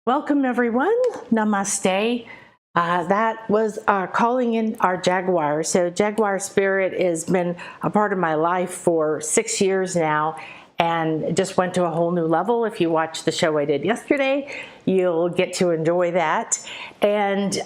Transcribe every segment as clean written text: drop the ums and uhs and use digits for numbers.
Welcome everyone. Namaste. That was calling in our Jaguar. So Jaguar spirit has been a part of my life for 6 years now and just went to a whole new level. If you watched the show I did yesterday, you'll get to enjoy that. And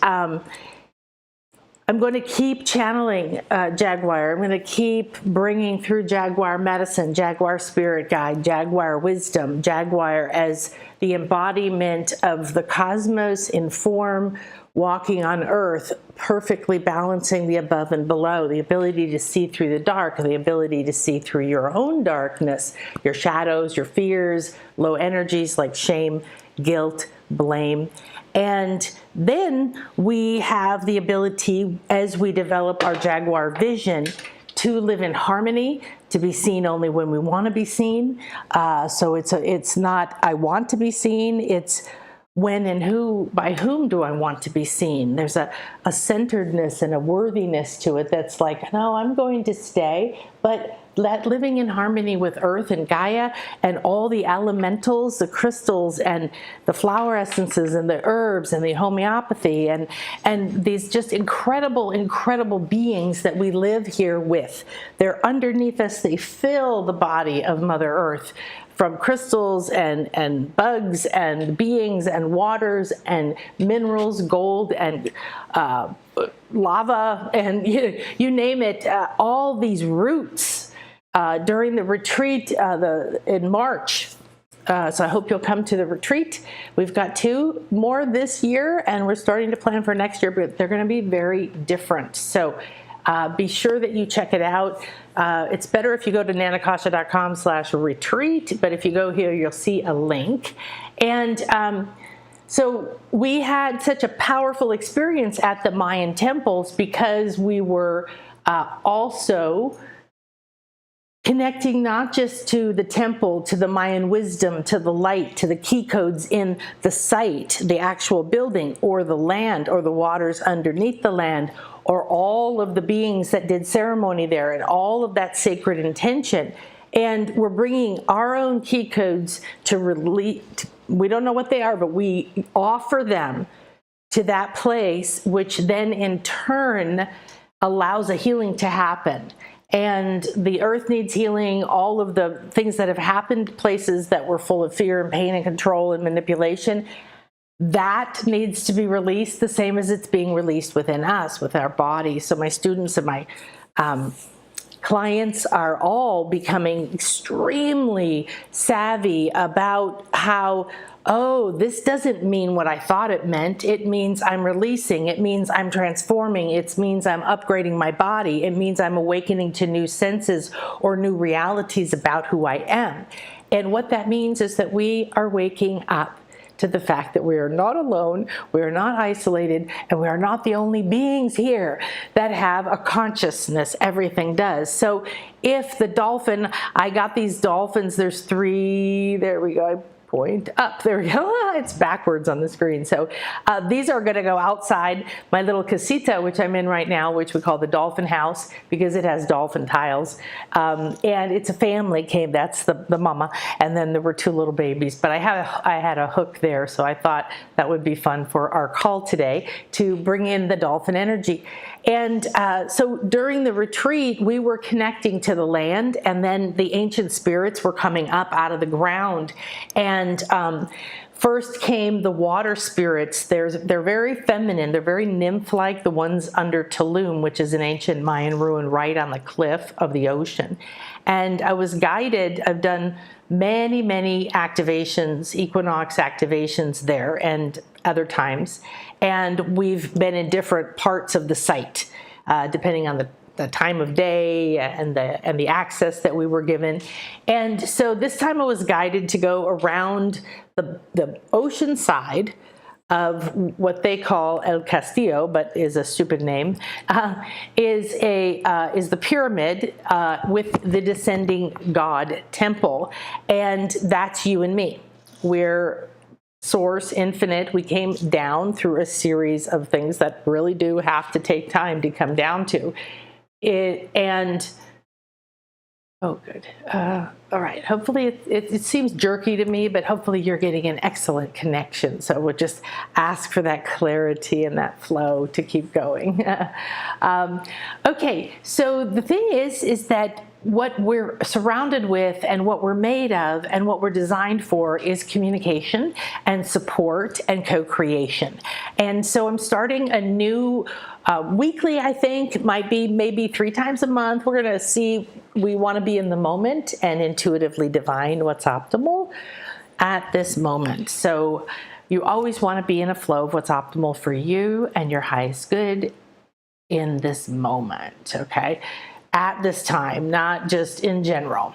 I'm going to keep channeling Jaguar. I'm going to keep bringing through Jaguar medicine, Jaguar spirit guide, Jaguar wisdom, Jaguar as the embodiment of the cosmos in form, walking on earth, perfectly balancing the above and below, the ability to see through the dark, the ability to see through your own darkness, your shadows, your fears, low energies like shame, guilt, blame. And then we have the ability, as we develop our Jaguar vision, to live in harmony, to be seen only when we want to be seen. So it's not I want to be seen, it's when and who, by whom do I want to be seen? There's a centeredness and a worthiness to it that's like, no, I'm going to stay, but living in harmony with Earth and Gaia and all the elementals, the crystals and the flower essences and the herbs and the homeopathy and these just incredible, incredible beings that we live here with. They're underneath us. They fill the body of Mother Earth, from crystals and bugs and beings and waters and minerals, gold and lava and you name it, all these roots. During the retreat in March, so I hope you'll come to the retreat. We've got 2 more this year and we're starting to plan for next year, but they're going to be very different. So be sure that you check it out. It's better if you go to nanakasha.com/retreat, but if you go here, you'll see a link. And so we had such a powerful experience at the Mayan temples because we were also connecting not just to the temple, to the Mayan wisdom, to the light, to the key codes in the site, the actual building, or the land, or the waters underneath the land, or all of the beings that did ceremony there, and all of that sacred intention. And we're bringing our own key codes to release. We don't know what they are, but we offer them to that place, which then in turn allows a healing to happen. And the earth needs healing. All of the things that have happened, places that were full of fear and pain and control and manipulation, that needs to be released the same as it's being released within us, with our body. So my students and my clients are all becoming extremely savvy about how, oh, this doesn't mean what I thought it meant. It means I'm releasing. It means I'm transforming. It means I'm upgrading my body. It means I'm awakening to new senses or new realities about who I am. And what that means is that we are waking up to the fact that we are not alone, we are not isolated, and we are not the only beings here that have a consciousness. Everything does. So if the dolphin, I got these dolphins, there's 3, there we go, I point up, there we go, it's backwards on the screen. So these are gonna go outside my little casita, which I'm in right now, which we call the dolphin house because it has dolphin tiles. And it's a family cave, that's the mama, and then there were 2 little babies. But I had a hook there, so I thought that would be fun for our call today to bring in the dolphin energy. And so during the retreat, we were connecting to the land, and then the ancient spirits were coming up out of the ground. And first came the water spirits. They're very feminine. They're very nymph-like, the ones under Tulum, which is an ancient Mayan ruin right on the cliff of the ocean. And I was guided. I've done many, many activations, equinox activations there and other times. And we've been in different parts of the site, depending on the time of day and the access that we were given. And so this time I was guided to go around the ocean side of what they call El Castillo, but is a stupid name, is the pyramid with the descending God temple. And that's you and me. We're source, infinite. We came down through a series of things that really do have to take time to come down to it. And Oh, good. All right. Hopefully, it seems jerky to me, but hopefully you're getting an excellent connection. So we'll just ask for that clarity and that flow to keep going. Okay. So the thing is that what we're surrounded with and what we're made of and what we're designed for is communication and support and co-creation. And so I'm starting a new weekly, I think, might be maybe 3 times a month. We're going to see, we want to be in the moment and intuitively divine what's optimal at this moment. So you always want to be in a flow of what's optimal for you and your highest good in this moment, okay? At this time, not just in general.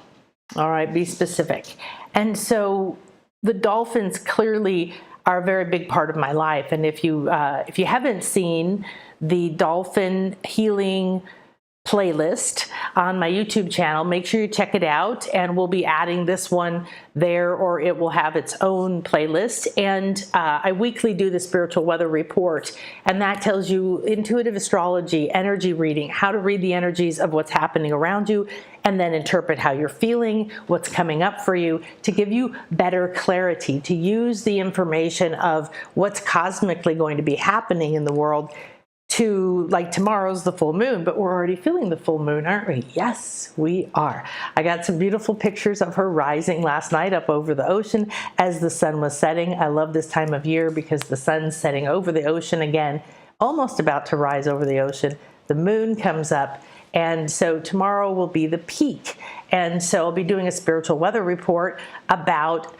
All right, be specific. And so the dolphins clearly are a very big part of my life. And if you haven't seen the dolphin healing playlist on my YouTube channel, make sure you check it out, and we'll be adding this one there, or it will have its own playlist. And I weekly do the spiritual weather report, and that tells you intuitive astrology, energy reading, how to read the energies of what's happening around you, and then interpret how you're feeling, what's coming up for you, to give you better clarity, to use the information of what's cosmically going to be happening in the world. To, like, tomorrow's the full moon, but we're already feeling the full moon, aren't we? Yes, we are. I got some beautiful pictures of her rising last night up over the ocean as the sun was setting. I love this time of year because the sun's setting over the ocean again, almost about to rise over the ocean. The moon comes up, and so tomorrow will be the peak. And so I'll be doing a spiritual weather report about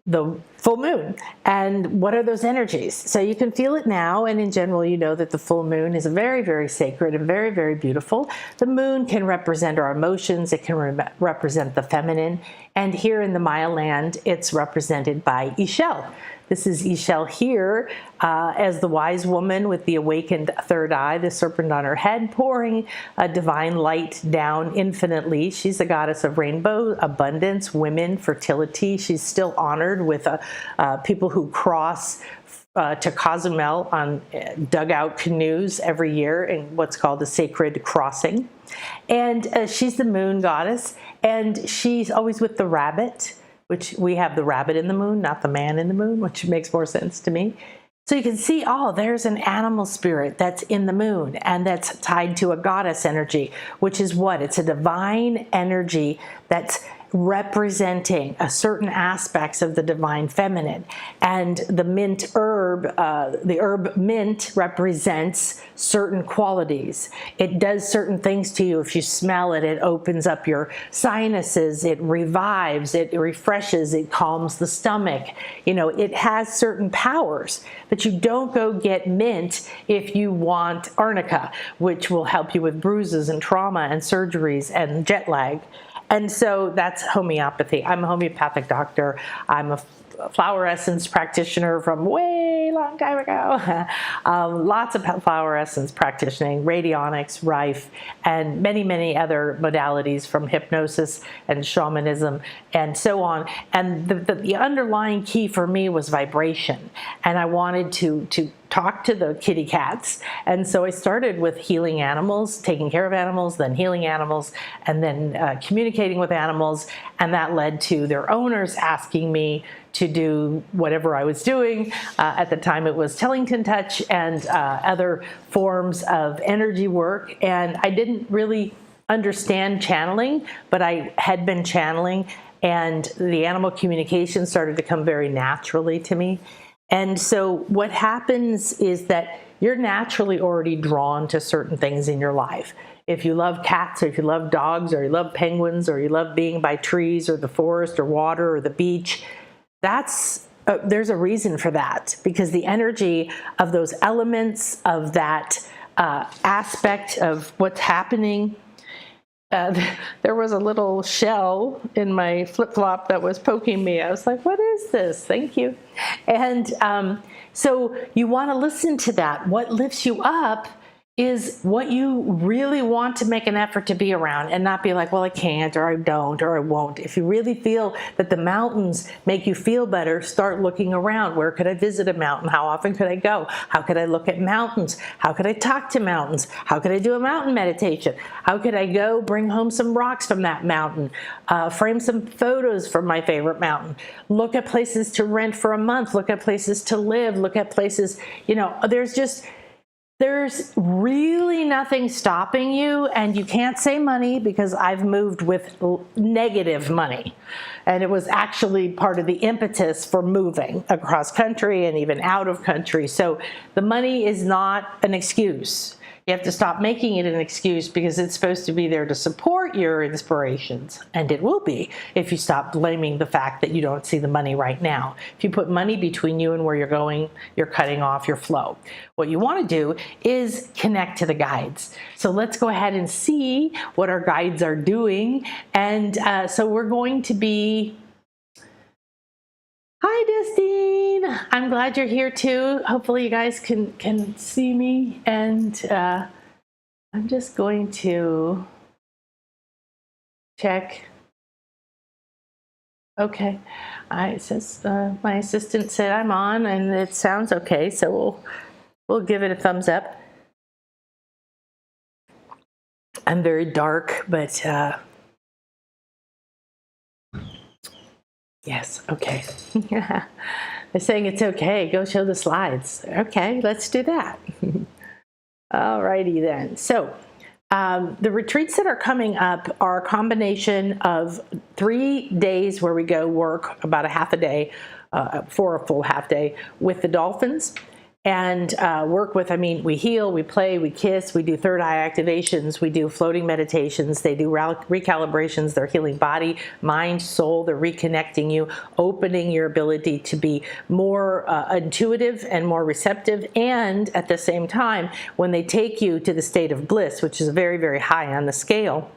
the full moon and what are those energies. So you can feel it now, and in general you know that the full moon is very, very sacred and very, very beautiful. The moon can represent our emotions, it can represent the feminine, and here in the Maya land it's represented by Ixchel. This is Ixchel here as the wise woman with the awakened third eye, the serpent on her head, pouring a divine light down infinitely. She's the goddess of rainbow, abundance, women, fertility. She's still honored with people who cross to Cozumel on dugout canoes every year in what's called a sacred crossing. And she's the moon goddess, and she's always with the rabbit, which we have the rabbit in the moon, not the man in the moon, which makes more sense to me. So you can see, oh, there's an animal spirit that's in the moon, and that's tied to a goddess energy, which is what? It's a divine energy that's representing a certain aspects of the divine feminine. And the mint herb, the herb mint represents certain qualities. It does certain things to you. If you smell it, it opens up your sinuses, it revives, it refreshes, it calms the stomach. You know, it has certain powers, but you don't go get mint if you want arnica, which will help you with bruises and trauma and surgeries and jet lag. And so that's homeopathy. I'm a homeopathic doctor. I'm a flower essence practitioner from way long time ago. Lots of flower essence practicing, radionics, rife, and many, many other modalities from hypnosis and shamanism and so on. And the underlying key for me was vibration. And I wanted to talk to the kitty cats. And so I started with healing animals, taking care of animals, then healing animals, and then communicating with animals. And that led to their owners asking me to do whatever I was doing. At the time it was Tellington Touch and other forms of energy work. And I didn't really understand channeling, but I had been channeling, and the animal communication started to come very naturally to me. And so what happens is that you're naturally already drawn to certain things in your life. If you love cats, or if you love dogs, or you love penguins, or you love being by trees or the forest or water or the beach, there's a reason for that, because the energy of those elements, of that aspect of what's happening. There was a little shell in my flip-flop that was poking me. I was like, what is this? Thank you. And so you want to listen to that. What lifts you up is what you really want to make an effort to be around, and not be like, well, I can't, or I don't, or I won't. If you really feel that the mountains make you feel better, start looking around. Where could I visit a mountain? How often could I go? How could I look at mountains? How could I talk to mountains? How could I do a mountain meditation? How could I go bring home some rocks from that mountain? Frame some photos from my favorite mountain. Look at places to rent for a month. Look at places to live. Look at places, there's really nothing stopping you, and you can't say money, because I've moved with negative money. And it was actually part of the impetus for moving across country and even out of country. So the money is not an excuse. You have to stop making it an excuse, because it's supposed to be there to support your inspirations. And it will be if you stop blaming the fact that you don't see the money right now. If you put money between you and where you're going, you're cutting off your flow. What you want to do is connect to the guides. So let's go ahead and see what our guides are doing. And so we're going to be... Hi, Destine. I'm glad you're here too. Hopefully you guys can see me. And I'm just going to check. Okay. It says my assistant said I'm on, and it sounds okay. So we'll give it a thumbs up. I'm very dark, but yes, okay. They're saying it's okay. Go show the slides. Okay, let's do that. All righty then. So the retreats that are coming up are a combination of 3 days where we go work about a half a day for a full half day with the dolphins. And work with, we heal, we play, we kiss, we do third eye activations, we do floating meditations, they do recalibrations, they're healing body, mind, soul, they're reconnecting you, opening your ability to be more intuitive and more receptive. And at the same time, when they take you to the state of bliss, which is very, very high on the scale,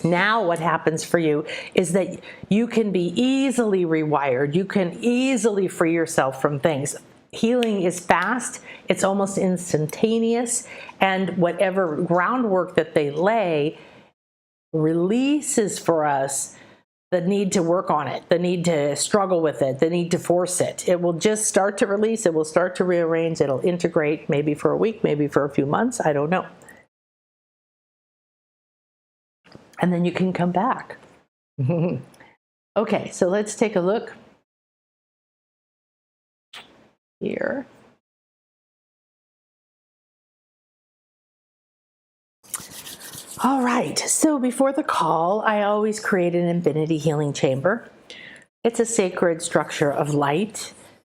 now what happens for you is that you can be easily rewired. You can easily free yourself from things. Healing is fast, it's almost instantaneous, and whatever groundwork that they lay releases for us the need to work on it, the need to struggle with it, the need to force it. It will just start to release, it will start to rearrange, it'll integrate, maybe for a week, maybe for a few months, I don't know. And then you can come back. Okay, so let's take a look here. All right, so before the call, I always create an infinity healing chamber. It's a sacred structure of light,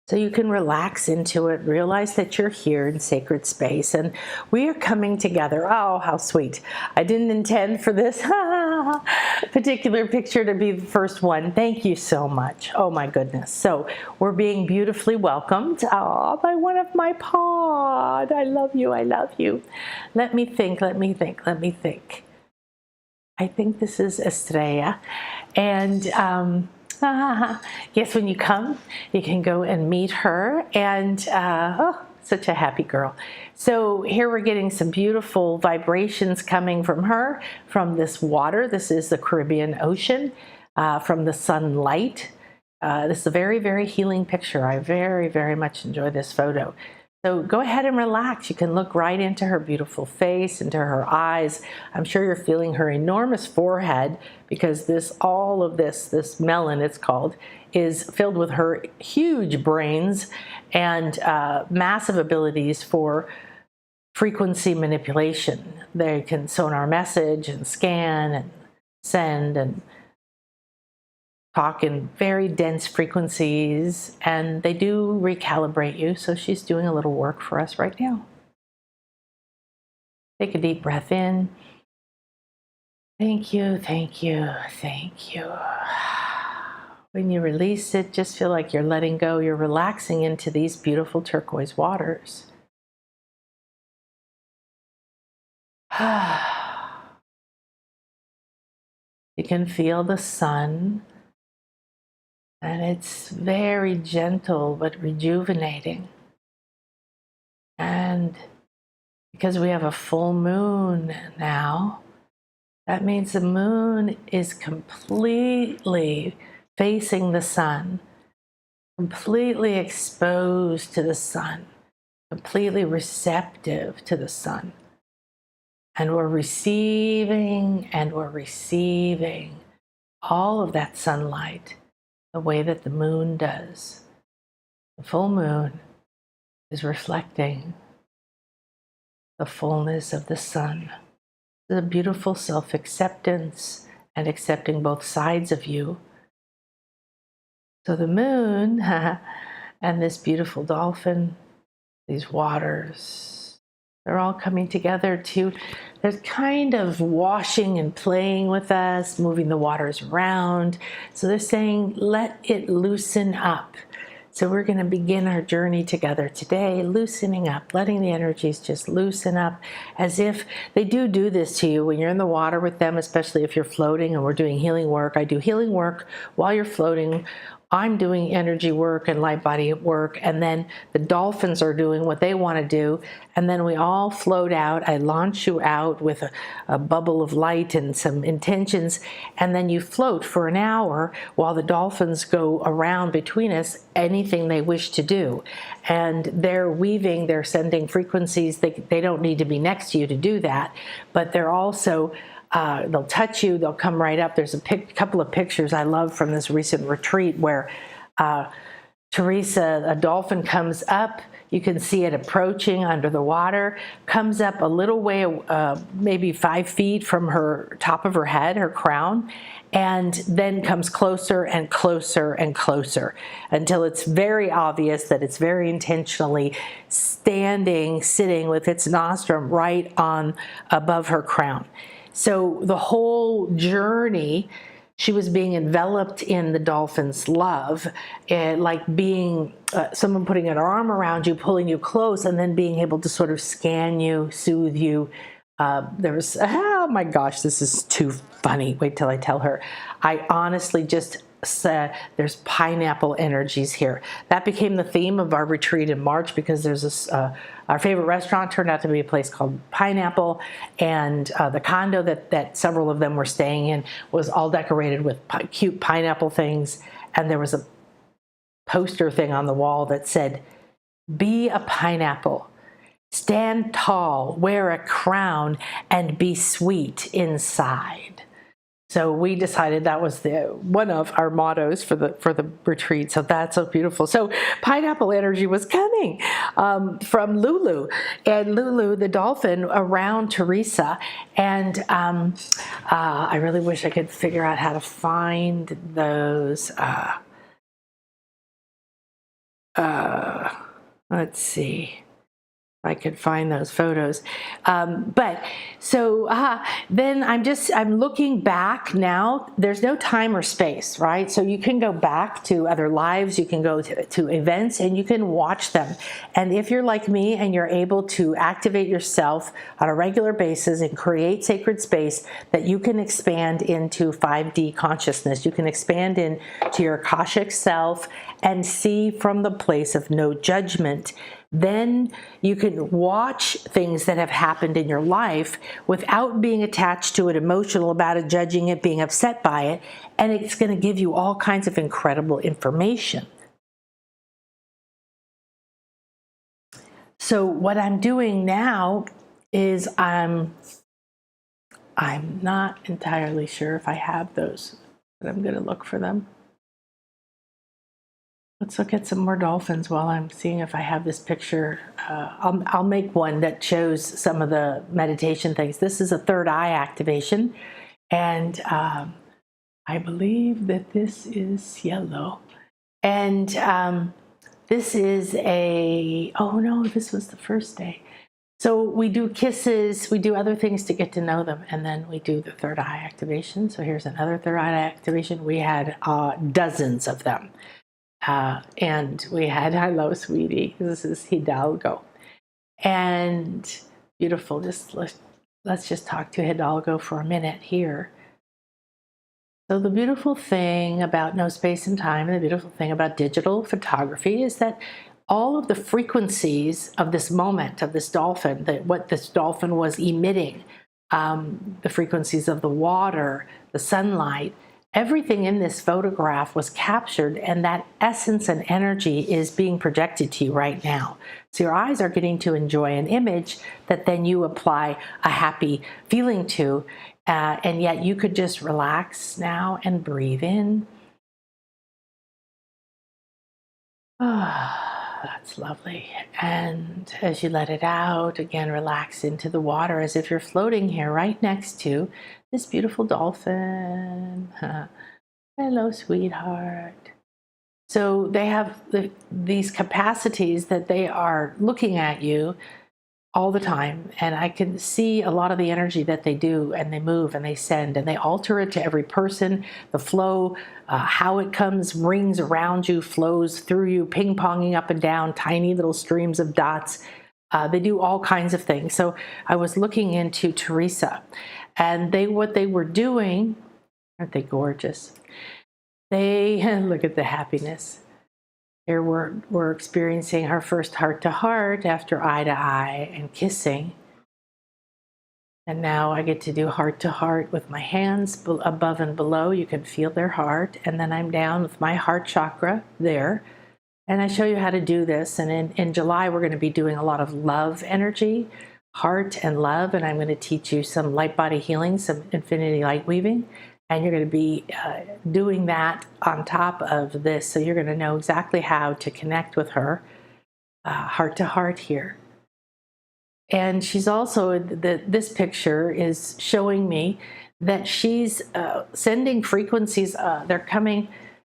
so you can relax into it, realize that you're here in sacred space, and we are coming together. Oh, how sweet. I didn't intend for this particular picture to be the first one. Thank you so much. Oh my goodness. So we're being beautifully welcomed by one of my pod. I love you. I love you. Let me think. I think this is Estrella. And yes, when you come, you can go and meet her. And oh, such a happy girl. So here we're getting some beautiful vibrations coming from her, from this water. This is the Caribbean Ocean, from the sunlight. This is a very, very healing picture. I very, very much enjoy this photo. So go ahead and relax. You can look right into her beautiful face, into her eyes. I'm sure you're feeling her enormous forehead, because all of this melon, it's called, is filled with her huge brains and massive abilities for frequency manipulation. They can sonar message and scan and send and talk in very dense frequencies, and they do recalibrate you. So she's doing a little work for us right now. Take a deep breath in. Thank you, thank you, thank you. When you release it, just feel like you're letting go. You're relaxing into these beautiful turquoise waters. You can feel the sun, and it's very gentle but rejuvenating. And because we have a full moon now. That means the moon is completely facing the sun, completely exposed to the sun, completely receptive to the sun. And we're receiving all of that sunlight the way that the moon does. The full moon is reflecting the fullness of the sun. It's a beautiful self-acceptance and accepting both sides of you. So the moon and this beautiful dolphin, these waters, they're all coming together to, they're kind of washing and playing with us, moving the waters around. So they're saying, let it loosen up. So we're going to begin our journey together today, loosening up, letting the energies just loosen up, as if they do this to you when you're in the water with them, especially if you're floating and we're doing healing work. I do healing work while you're floating. I'm doing energy work and light body work, and then the dolphins are doing what they want to do, and then we all float out. I launch you out with a bubble of light and some intentions, and then you float for an hour while the dolphins go around between us, anything they wish to do. And they're weaving, they're sending frequencies. They don't need to be next to you to do that, but they're also they'll touch you, they'll come right up. There's a couple of pictures I love from this recent retreat where Teresa, a dolphin comes up. You can see it approaching under the water, comes up a little way, maybe 5 feet from her top of her head, her crown, and then comes closer and closer and closer until it's very obvious that it's very intentionally sitting with its nostrum right on above her crown. So the whole journey, she was being enveloped in the dolphin's love, like being someone putting an arm around you, pulling you close, and then being able to sort of scan you, soothe you. There was, oh my gosh, this is too funny. Wait till I tell her. I honestly just said there's pineapple energies here. That became the theme of our retreat in March because there's this, our favorite restaurant turned out to be a place called Pineapple, and the condo that several of them were staying in was all decorated with cute pineapple things, and there was a poster thing on the wall that said, "Be a pineapple. Stand tall, wear a crown, and be sweet inside." So we decided that was one of our mottos for the retreat. So that's so beautiful. So pineapple energy was coming from Lulu, and Lulu, the dolphin, around Teresa. And I really wish I could figure out how to find those. Let's see. I could find those photos. But so then I'm looking back now. There's no time or space, right? So you can go back to other lives, you can go to events, and you can watch them. And if you're like me and you're able to activate yourself on a regular basis and create sacred space, that you can expand into 5D consciousness. You can expand into your Akashic self and see from the place of no judgment. Then you can watch things that have happened in your life without being attached to it, emotional about it, judging it, being upset by it, and it's going to give you all kinds of incredible information. So what I'm doing now is I'm not entirely sure if I have those, but I'm going to look for them. Let's look at some more dolphins while I'm seeing if I have this picture. I'll make one that shows some of the meditation things. This is a third eye activation, and I believe that this is yellow. And this is oh no, this was the first day. So we do kisses, we do other things to get to know them, and then we do the third eye activation. So here's another third eye activation. We had dozens of them. And we had Hello Sweetie. This is Hidalgo. And beautiful. Let's just talk to Hidalgo for a minute here. So the beautiful thing about no space and time, and the beautiful thing about digital photography is that all of the frequencies of this moment, of this dolphin, that what this dolphin was emitting, the frequencies of the water, the sunlight, everything in this photograph was captured, and that essence and energy is being projected to you right now. So your eyes are getting to enjoy an image that then you apply a happy feeling to, and yet you could just relax now and breathe in. That's lovely. And as you let it out, again, relax into the water as if you're floating here right next to this beautiful dolphin. Hello, sweetheart. So they have these capacities that they are looking at you all the time, and I can see a lot of the energy that they do, and they move and they send and they alter it to every person. The flow, how it comes, rings around you, flows through you, ping-ponging up and down, tiny little streams of dots. They do all kinds of things. So I was looking into Teresa, and what they were doing, aren't they gorgeous? They look at the happiness. Here we're experiencing our first heart-to-heart after eye-to-eye and kissing. And now I get to do heart-to-heart with my hands above and below. You can feel their heart. And then I'm down with my heart chakra there. And I show you how to do this. And in July, we're going to be doing a lot of love energy, heart and love. And I'm going to teach you some light body healing, some infinity light weaving. And you're going to be doing that on top of this. So you're going to know exactly how to connect with her heart to heart here. And she's also, this picture is showing me that she's sending frequencies. They're coming.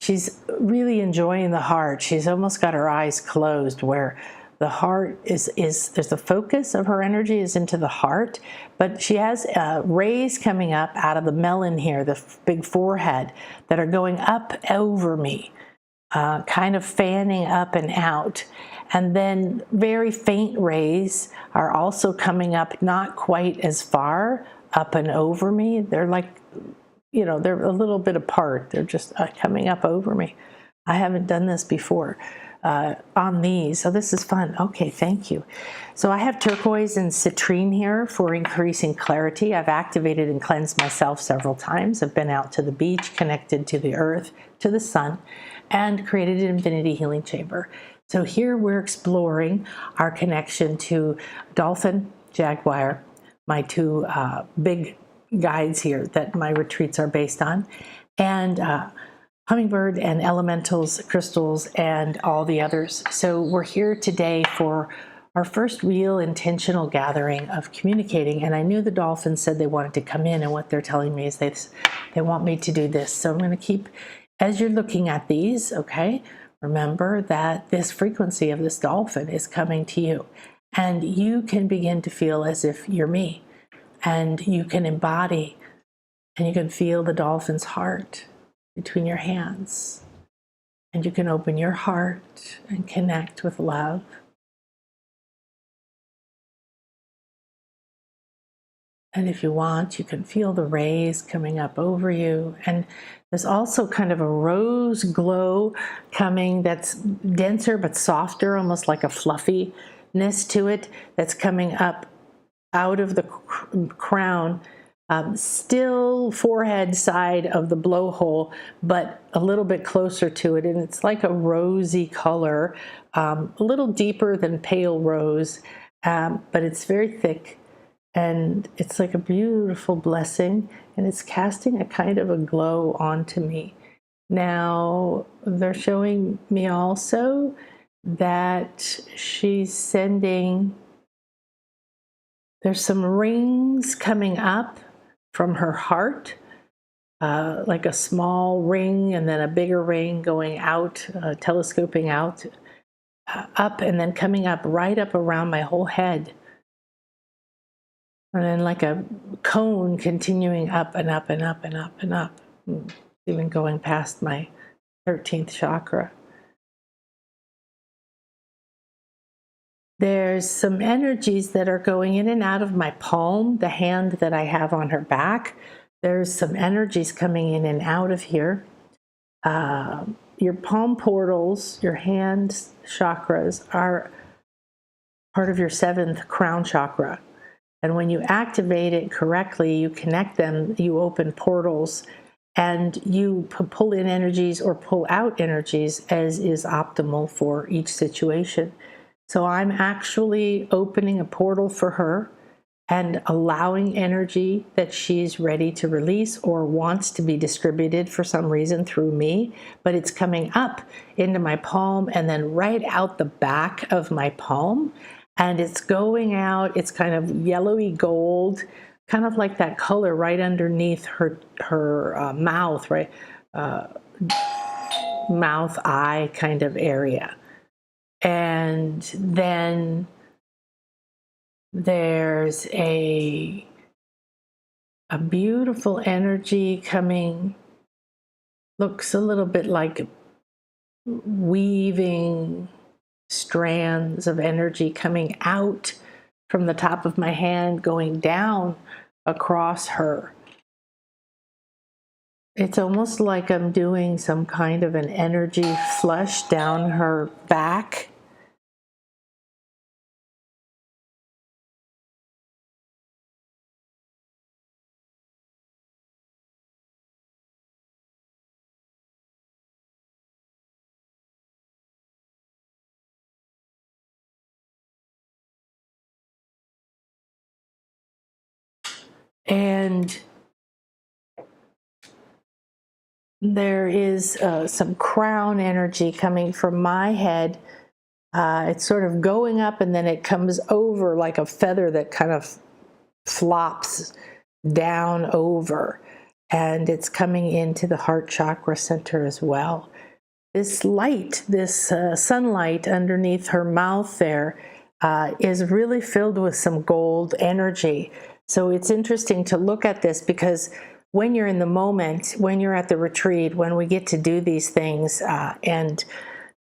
She's really enjoying the heart. She's almost got her eyes closed, where the heart is there's the focus of her energy is into the heart, but she has rays coming up out of the melon here, the big forehead, that are going up over me, kind of fanning up and out. And then very faint rays are also coming up, not quite as far up and over me. They're like, they're a little bit apart. They're just coming up over me. I haven't done this before. On these. So this is fun. Okay, thank you. So I have turquoise and citrine here for increasing clarity. I've activated and cleansed myself several times. I've been out to the beach, connected to the earth, to the sun, and created an infinity healing chamber. So here we're exploring our connection to Dolphin, Jaguar, my two big guides here that my retreats are based on, and hummingbird and elementals, crystals, and all the others. So we're here today for our first real intentional gathering of communicating. And I knew the dolphins said they wanted to come in, and what they're telling me is they want me to do this. So I'm going to keep, as you're looking at these, okay, remember that this frequency of this dolphin is coming to you. And you can begin to feel as if you're me. And you can embody, and you can feel the dolphin's heart between your hands, and you can open your heart and connect with love. And if you want, you can feel the rays coming up over you. And there's also kind of a rose glow coming that's denser but softer, almost like a fluffiness to it, that's coming up out of the crown. Still forehead side of the blowhole, but a little bit closer to it. And it's like a rosy color, a little deeper than pale rose, but it's very thick. And it's like a beautiful blessing. And it's casting a kind of a glow onto me. Now, they're showing me also that she's sending, there's some rings coming up from her heart, like a small ring and then a bigger ring going out, telescoping out, up and then coming up right up around my whole head. And then like a cone continuing up and up and up and up and up, even going past my 13th chakra. There's some energies that are going in and out of my palm, the hand that I have on her back. There's some energies coming in and out of here. your palm portals, your hand chakras, are part of your 7th crown chakra. And when you activate it correctly, you connect them, you open portals, and you pull in energies or pull out energies as is optimal for each situation. So I'm actually opening a portal for her and allowing energy that she's ready to release or wants to be distributed for some reason through me, but it's coming up into my palm and then right out the back of my palm, and it's going out. It's kind of yellowy gold, kind of like that color right underneath her mouth, right? Mouth, eye kind of area. And then there's a beautiful energy coming, looks a little bit like weaving strands of energy coming out from the top of my hand, going down across her. It's almost like I'm doing some kind of an energy flush down her back. And there is some crown energy coming from my head. It's sort of going up and then it comes over like a feather that kind of flops down over. And it's coming into the heart chakra center as well. This light, this sunlight underneath her mouth there is really filled with some gold energy. So it's interesting to look at this because when you're in the moment, when you're at the retreat, when we get to do these things, and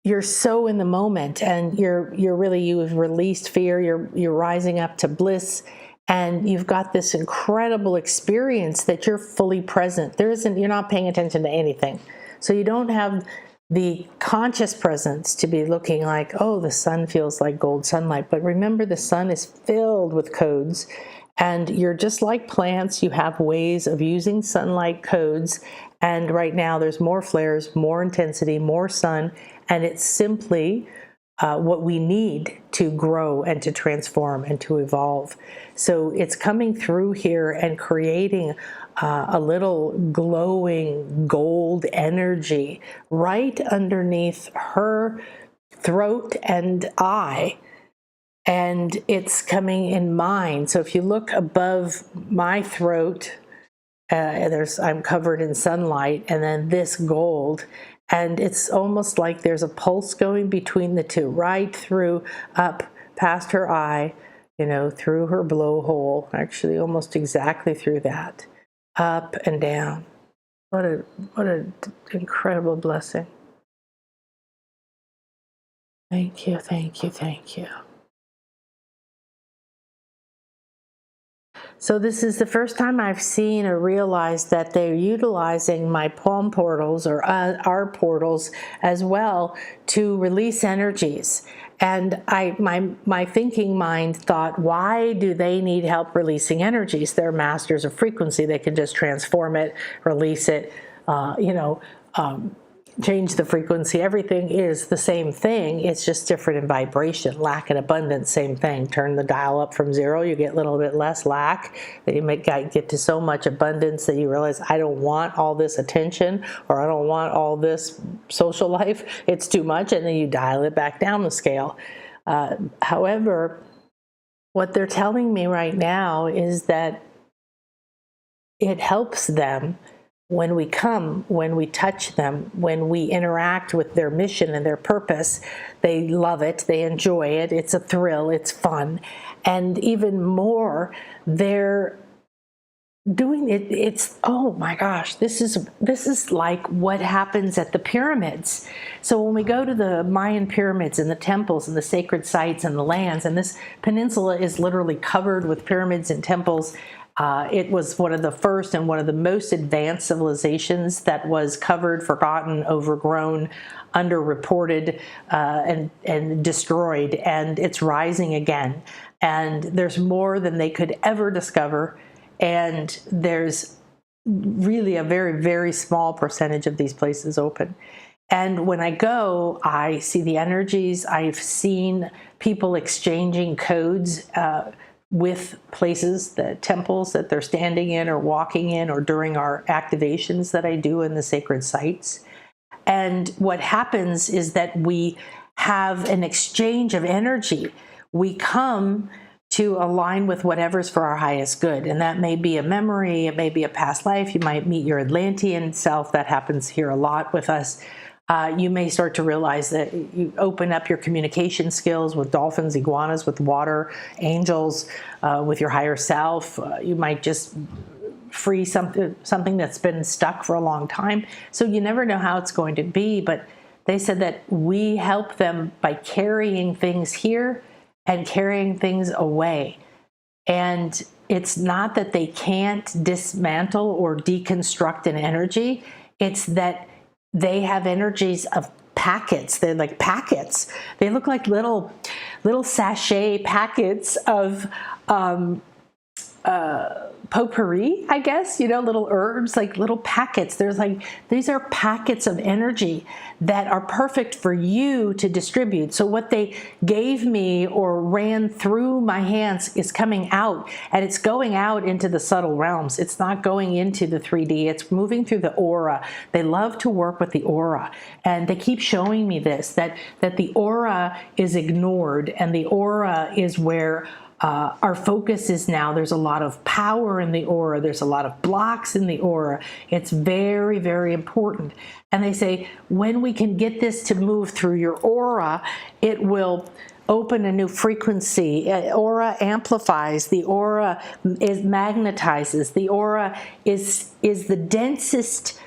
you're so in the moment, and you've released fear, you're rising up to bliss, and you've got this incredible experience that you're fully present. You're not paying attention to anything, so you don't have the conscious presence to be looking like, oh, the sun feels like gold sunlight. But remember, the sun is filled with codes. And you're just like plants. You have ways of using sunlight codes. And right now there's more flares, more intensity, more sun. And it's simply what we need to grow and to transform and to evolve. So it's coming through here and creating a little glowing gold energy right underneath her throat and eye. And it's coming in mine. So if you look above my throat, I'm covered in sunlight, and then this gold, and it's almost like there's a pulse going between the two, right through, up past her eye, through her blowhole, actually almost exactly through that, up and down. What an incredible blessing. Thank you, thank you, thank you. So this is the first time I've seen or realized that they're utilizing my palm portals or our portals as well to release energies. And my thinking mind thought, why do they need help releasing energies? They're masters of frequency. They can just transform it, release it, change the frequency. Everything is the same thing. It's just different in vibration. Lack and abundance, same thing. Turn the dial up from 0, you get a little bit less lack. Then you get to so much abundance that you realize, I don't want all this attention, or I don't want all this social life. It's too much, and then you dial it back down the scale. However, what they're telling me right now is that it helps them when we come, when we touch them, when we interact with their mission and their purpose. They love it, they enjoy it, it's a thrill, it's fun. And even more, they're doing it, it's, oh my gosh, this is like what happens at the pyramids. So when we go to the Mayan pyramids and the temples and the sacred sites and the lands, and this peninsula is literally covered with pyramids and temples, It was one of the first and one of the most advanced civilizations that was covered, forgotten, overgrown, underreported, and destroyed. And it's rising again. And there's more than they could ever discover. And there's really a very, very small percentage of these places open. And when I go, I see the energies. I've seen people exchanging codes with places, the temples that they're standing in or walking in, or during our activations that I do in the sacred sites. And what happens is that we have an exchange of energy. We come to align with whatever's for our highest good. And that may be a memory, it may be a past life. You might meet your Atlantean self. That happens here a lot with us. You may start to realize that you open up your communication skills with dolphins, iguanas, with water, angels, with your higher self. You might just free something that's been stuck for a long time. So you never know how it's going to be. But they said that we help them by carrying things here and carrying things away. And it's not that they can't dismantle or deconstruct an energy. It's that they have energies of packets. They're like packets. They look like little sachet packets of potpourri, I guess, little herbs, like little packets. There's like, these are packets of energy that are perfect for you to distribute. So what they gave me or ran through my hands is coming out, and it's going out into the subtle realms. It's not going into the 3D. It's moving through the aura. They love to work with the aura. And they keep showing me this, that the aura is ignored, and the aura is where our focus is now. There's a lot of power in the aura. There's a lot of blocks in the aura. It's very, very important. And they say, when we can get this to move through your aura, it will open a new frequency. Aura amplifies. The aura magnetizes. The aura is the densest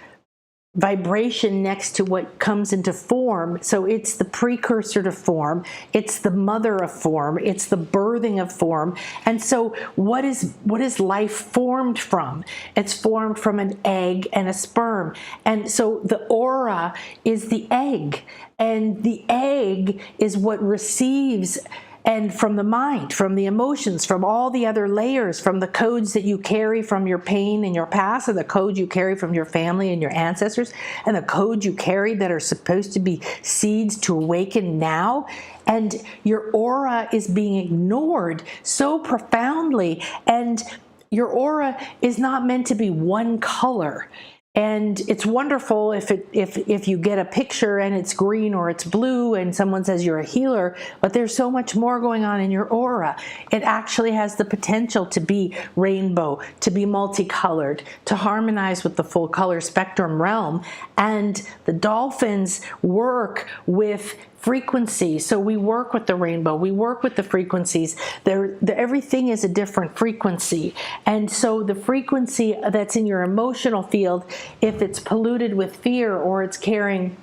vibration next to what comes into form. So it's the precursor to form. It's the mother of form. It's the birthing of form. And so what is life formed from? It's formed from an egg and a sperm. And so the aura is the egg, and the egg is what receives, and from the mind, from the emotions, from all the other layers, from the codes that you carry from your pain and your past, and the codes you carry from your family and your ancestors, and the codes you carry that are supposed to be seeds to awaken now. And your aura is being ignored so profoundly, and your aura is not meant to be one color. And it's wonderful if you get a picture and it's green or it's blue and someone says you're a healer, but there's so much more going on in your aura. It actually has the potential to be rainbow, to be multicolored, to harmonize with the full color spectrum realm. And the dolphins work with frequency. So we work with the rainbow, we work with the frequencies. Everything is a different frequency. And so the frequency that's in your emotional field, if it's polluted with fear, or it's carrying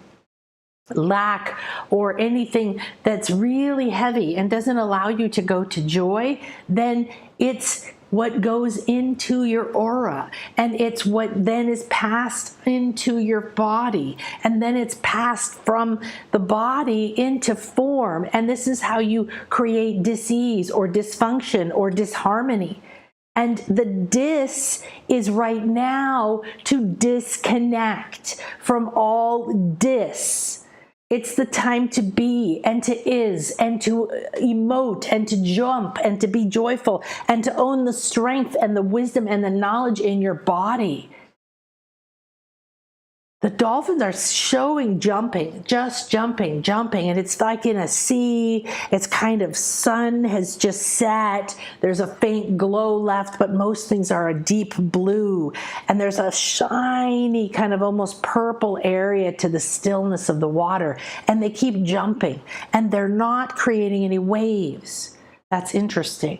lack, or anything that's really heavy and doesn't allow you to go to joy, then it's what goes into your aura, and it's what then is passed into your body, and then it's passed from the body into form. And this is how you create dis-ease or dysfunction or disharmony. And the dis is right now to disconnect from all dis. It's the time to be and to is and to emote and to jump and to be joyful and to own the strength and the wisdom and the knowledge in your body. The dolphins are showing jumping, just jumping, and it's like in a sea. It's kind of sun has just set. There's a faint glow left, but most things are a deep blue. And there's a shiny kind of almost purple area to the stillness of the water. And they keep jumping, and they're not creating any waves. That's interesting.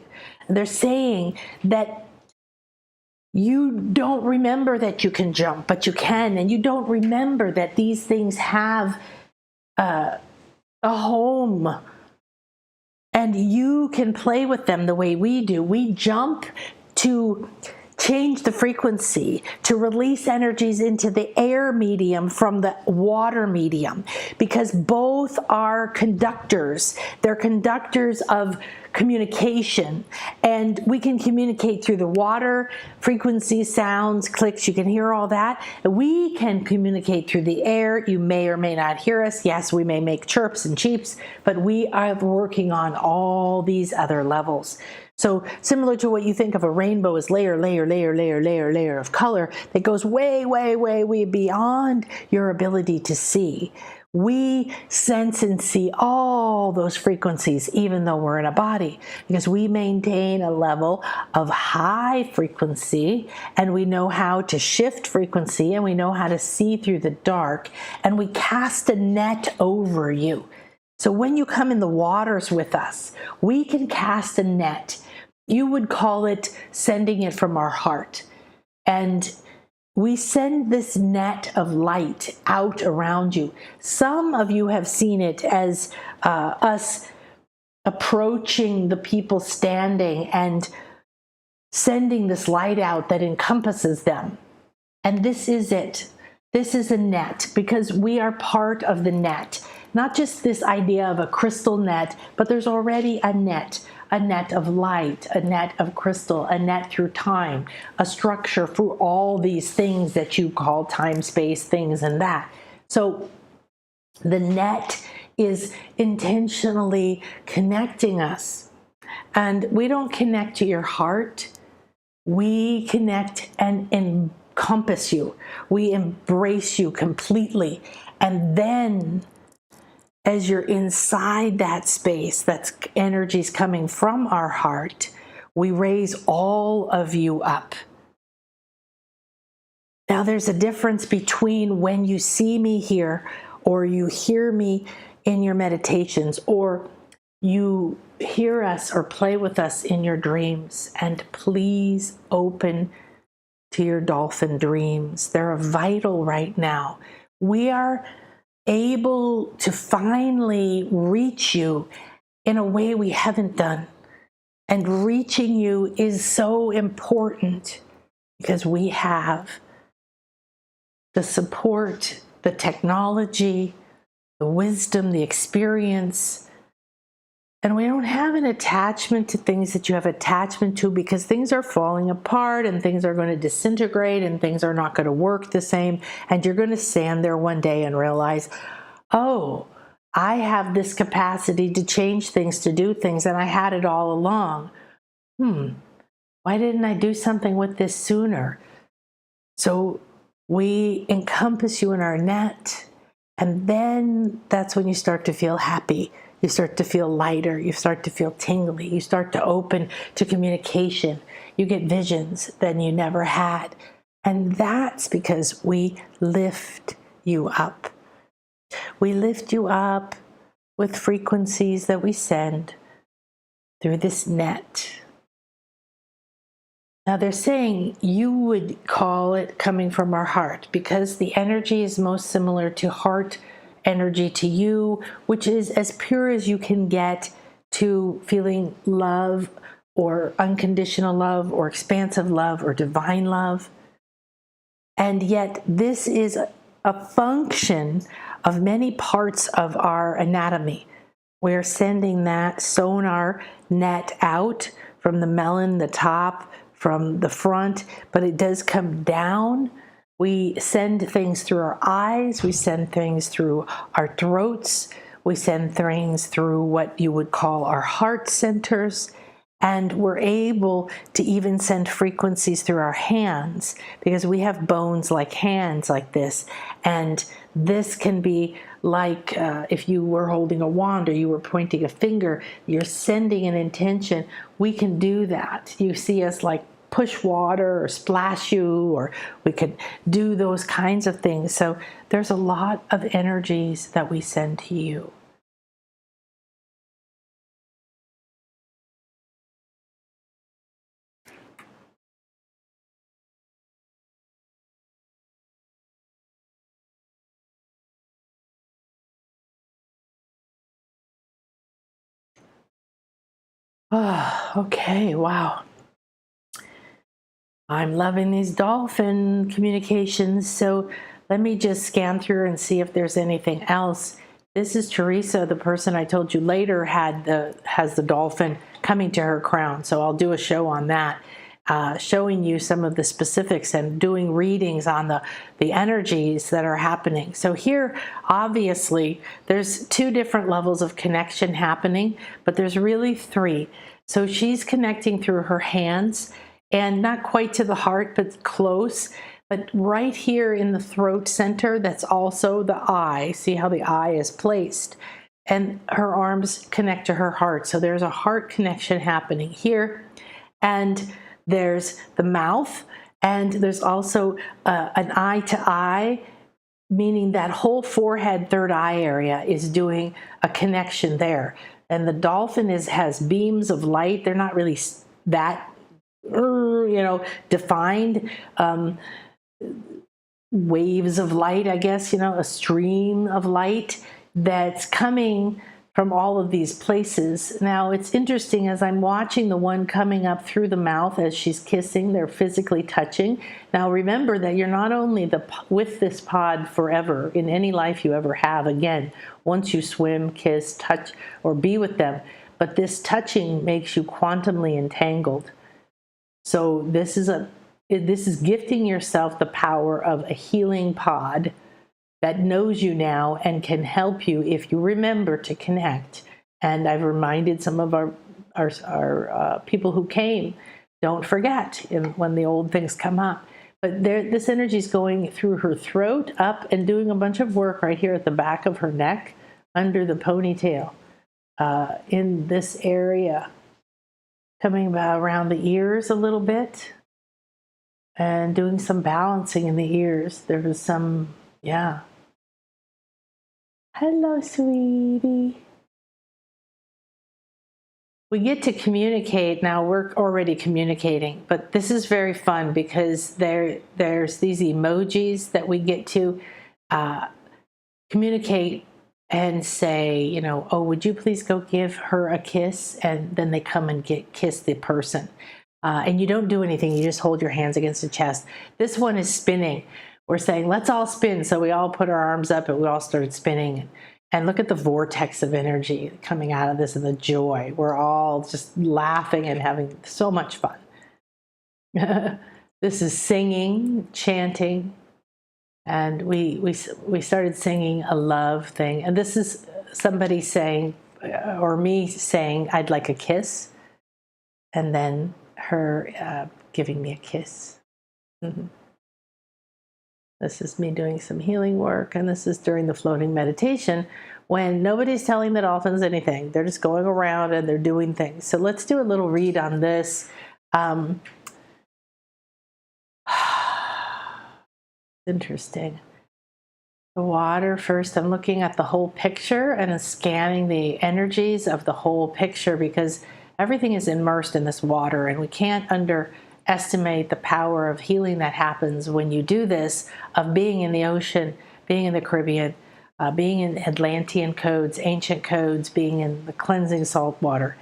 They're saying that you don't remember that you can jump, but you can. And you don't remember that these things have a home. And you can play with them the way we do. We jump to change the frequency, to release energies into the air medium from the water medium, because both are conductors. They're conductors of communication, and we can communicate through the water, frequencies, sounds, clicks, you can hear all that. We can communicate through the air. You may or may not hear us. Yes, we may make chirps and cheeps, but we are working on all these other levels. So similar to what you think of a rainbow as layer, layer, layer, layer, layer, layer of color that goes way, way, way, way beyond your ability to see. We sense and see all those frequencies, even though we're in a body, because we maintain a level of high frequency, and we know how to shift frequency, and we know how to see through the dark, and we cast a net over you. So when you come in the waters with us, we can cast a net. You would call it sending it from our heart. And we send this net of light out around you. Some of you have seen it as us approaching the people standing and sending this light out that encompasses them. And this is it. This is a net, because we are part of the net. Not just this idea of a crystal net, but there's already a net of light, a net of crystal, a net through time, a structure for all these things that you call time, space, things, and that. So the net is intentionally connecting us. And we don't connect to your heart. We connect and encompass you. We embrace you completely. And then as you're inside that space, that's energies coming from our heart, we raise all of you up. Now, there's a difference between when you see me here, or you hear me in your meditations, or you hear us or play with us in your dreams. And please open to your dolphin dreams. They're vital right now. We are able to finally reach you in a way we haven't done. And reaching you is so important because we have the support, the technology, the wisdom, the experience. And we don't have an attachment to things that you have attachment to, because things are falling apart and things are going to disintegrate and things are not going to work the same. And you're going to stand there one day and realize, oh, I have this capacity to change things, to do things, and I had it all along. Why didn't I do something with this sooner? So we encompass you in our net, and then that's when you start to feel happy. You start to feel lighter. You start to feel tingly. You start to open to communication. You get visions that you never had. And that's because we lift you up. We lift you up with frequencies that we send through this net. Now they're saying you would call it coming from our heart, because the energy is most similar to heart energy to you, which is as pure as you can get to feeling love or unconditional love or expansive love or divine love. And yet this is a function of many parts of our anatomy. We're sending that sonar net out from the melon, the top, from the front, but it does come down. We send things through our eyes, we send things through our throats, we send things through what you would call our heart centers, and we're able to even send frequencies through our hands, because we have bones like hands like this, and this can be like if you were holding a wand or you were pointing a finger, you're sending an intention. We can do that. You see us like push water or splash you, or we could do those kinds of things. So there's a lot of energies that we send to you. Oh, okay, wow. I'm loving these dolphin communications. So let me just scan through and see if there's anything else. This is Teresa, the person I told you later has the dolphin coming to her crown. So I'll do a show on that, showing you some of the specifics and doing readings on the energies that are happening. So here, obviously, there's two different levels of connection happening, but there's really three. So she's connecting through her hands, and not quite to the heart, but close. But right here in the throat center, that's also the eye. See how the eye is placed. And her arms connect to her heart. So there's a heart connection happening here. And there's the mouth. And there's also an eye to eye, meaning that whole forehead, third eye area is doing a connection there. And the dolphin has beams of light. They're not really that defined waves of light, I guess, a stream of light that's coming from all of these places. Now, it's interesting as I'm watching the one coming up through the mouth as she's kissing, they're physically touching. Now, remember that you're not only with this pod forever in any life you ever have, again, once you swim, kiss, touch, or be with them, but this touching makes you quantumly entangled. So this is gifting yourself the power of a healing pod that knows you now and can help you if you remember to connect. And I've reminded some of our people who came, don't forget when the old things come up. But this energy is going through her throat, up, and doing a bunch of work right here at the back of her neck, under the ponytail, in this area. Coming around the ears a little bit and doing some balancing in the ears. There was some, yeah. Hello, sweetie. We get to communicate now. We're already communicating, but this is very fun because there's these emojis that we get to communicate and say, oh, would you please go give her a kiss? And then they come and kiss the person. And you don't do anything. You just hold your hands against the chest. This one is spinning. We're saying, let's all spin. So we all put our arms up and we all started spinning. And look at the vortex of energy coming out of this and the joy. We're all just laughing and having so much fun. This is singing, chanting. And we started singing a love thing. And this is somebody saying, or me saying, I'd like a kiss. And then her giving me a kiss. Mm-hmm. This is me doing some healing work. And this is during the floating meditation when nobody's telling the dolphins anything. They're just going around and they're doing things. So let's do a little read on this. Interesting. The water first, I'm looking at the whole picture and scanning the energies of the whole picture because everything is immersed in this water and we can't underestimate the power of healing that happens when you do this, of being in the ocean, being in the Caribbean, being in Atlantean codes, ancient codes, being in the cleansing salt water.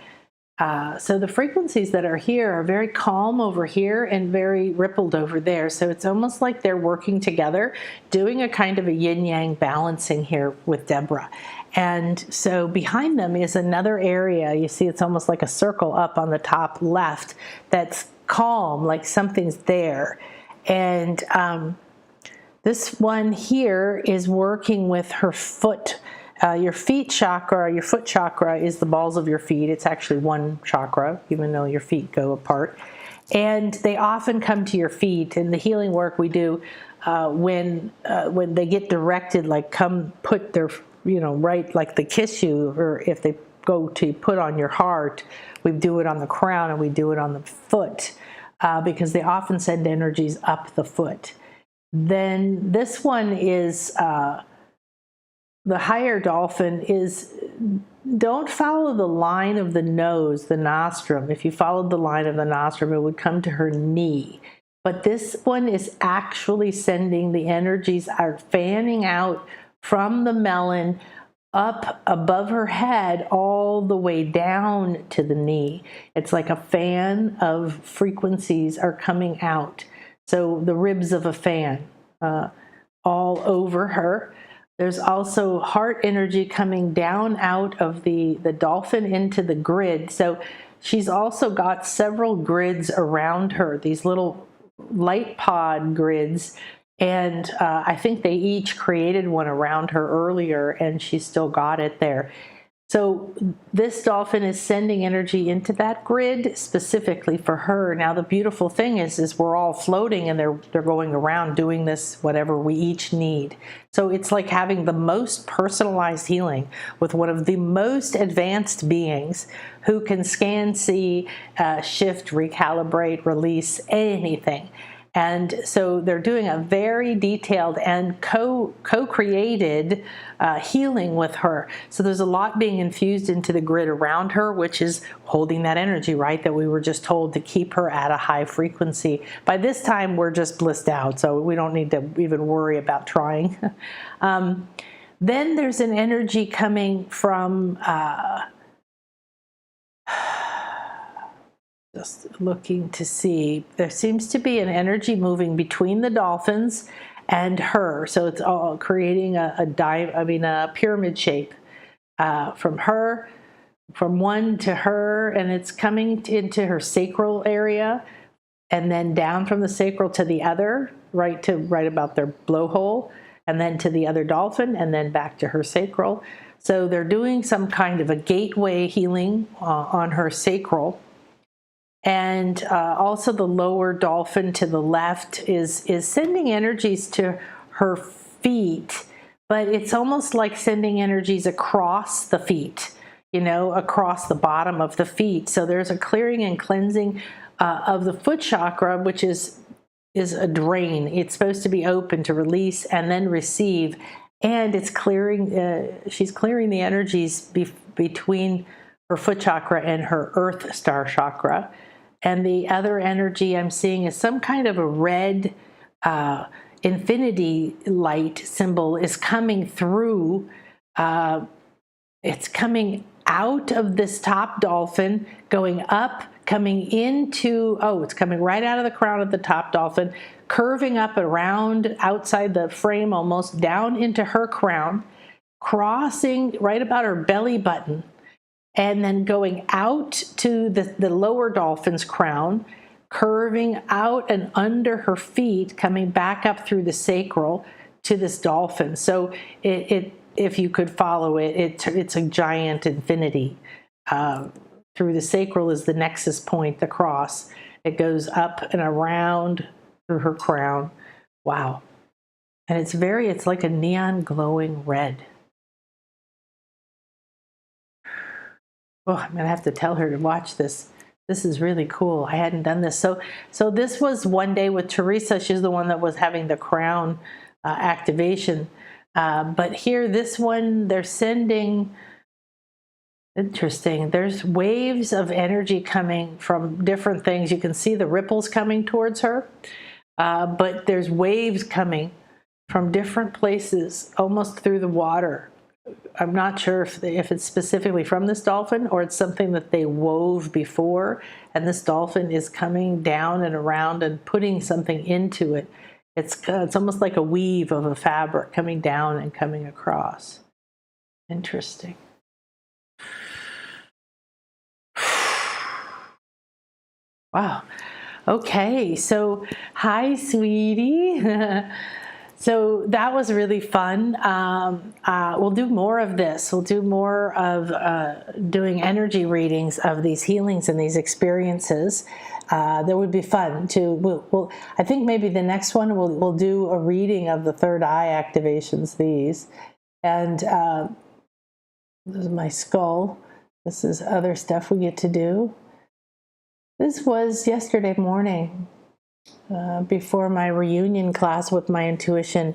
So the frequencies that are here are very calm over here and very rippled over there. So it's almost like they're working together, doing a kind of a yin-yang balancing here with Deborah. And so behind them is another area. You see it's almost like a circle up on the top left that's calm, like something's there. And this one here is working with her foot. Your feet chakra, your foot chakra is the balls of your feet. It's actually one chakra, even though your feet go apart. And they often come to your feet. In the healing work we do, when they get directed, like come put their, right, like they kiss you, or if they go to put on your heart, we do it on the crown and we do it on the foot, because they often send energies up the foot. Then this one is... the higher dolphin is, don't follow the line of the nose, the nostrum. If you followed the line of the nostrum, it would come to her knee. But this one is actually sending the energies, are fanning out from the melon up above her head all the way down to the knee. It's like a fan of frequencies are coming out. So the ribs of a fan all over her. There's also heart energy coming down out of the dolphin into the grid. So she's also got several grids around her, these little light pod grids. And I think they each created one around her earlier, and she's still got it there. So this dolphin is sending energy into that grid specifically for her. Now the beautiful thing is we're all floating, and they're going around doing this whatever we each need. So it's like having the most personalized healing with one of the most advanced beings who can scan, see, shift, recalibrate, release anything. And so they're doing a very detailed and co-created healing with her. So there's a lot being infused into the grid around her, which is holding that energy, right, that we were just told to keep her at a high frequency. By this time, we're just blissed out, so we don't need to even worry about trying. Then there's an energy coming from... just looking to see, there seems to be an energy moving between the dolphins and her. So it's all creating a pyramid shape from her, from one to her, and it's coming into her sacral area, and then down from the sacral to the other, right about their blowhole, and then to the other dolphin, and then back to her sacral. So they're doing some kind of a gateway healing on her sacral. And also the lower dolphin to the left is sending energies to her feet, but it's almost like sending energies across the feet, across the bottom of the feet. So there's a clearing and cleansing of the foot chakra, which is a drain. It's supposed to be open to release and then receive, and it's clearing. She's clearing the energies between her foot chakra and her earth star chakra. And the other energy I'm seeing is some kind of a red infinity light symbol is coming through. It's coming out of this top dolphin, going up, coming into, it's coming right out of the crown of the top dolphin, curving up around outside the frame almost down into her crown, crossing right about her belly button, and then going out to the lower dolphin's crown, curving out and under her feet, coming back up through the sacral to this dolphin. So if you could follow it, it's a giant infinity. Through the sacral is the nexus point, the cross. It goes up and around through her crown. Wow. And it's like a neon glowing red. Oh, I'm gonna have to tell her to watch this. This is really cool. I hadn't done this. So this was one day with Teresa. She's the one that was having the crown activation. But here, this one, they're sending, interesting. There's waves of energy coming from different things. You can see the ripples coming towards her, but there's waves coming from different places, almost through the water. I'm not sure if it's specifically from this dolphin or it's something that they wove before, and this dolphin is coming down and around and putting something into it. It's almost like a weave of a fabric coming down and coming across. Interesting. Wow. Okay, so hi, sweetie. So that was really fun. We'll do more of this. We'll do more of doing energy readings of these healings and these experiences. That would be fun to. I think maybe the next one we'll do a reading of the third eye activations. These, and this is my skull. This is other stuff we get to do. This was yesterday morning. Before my reunion class with my intuition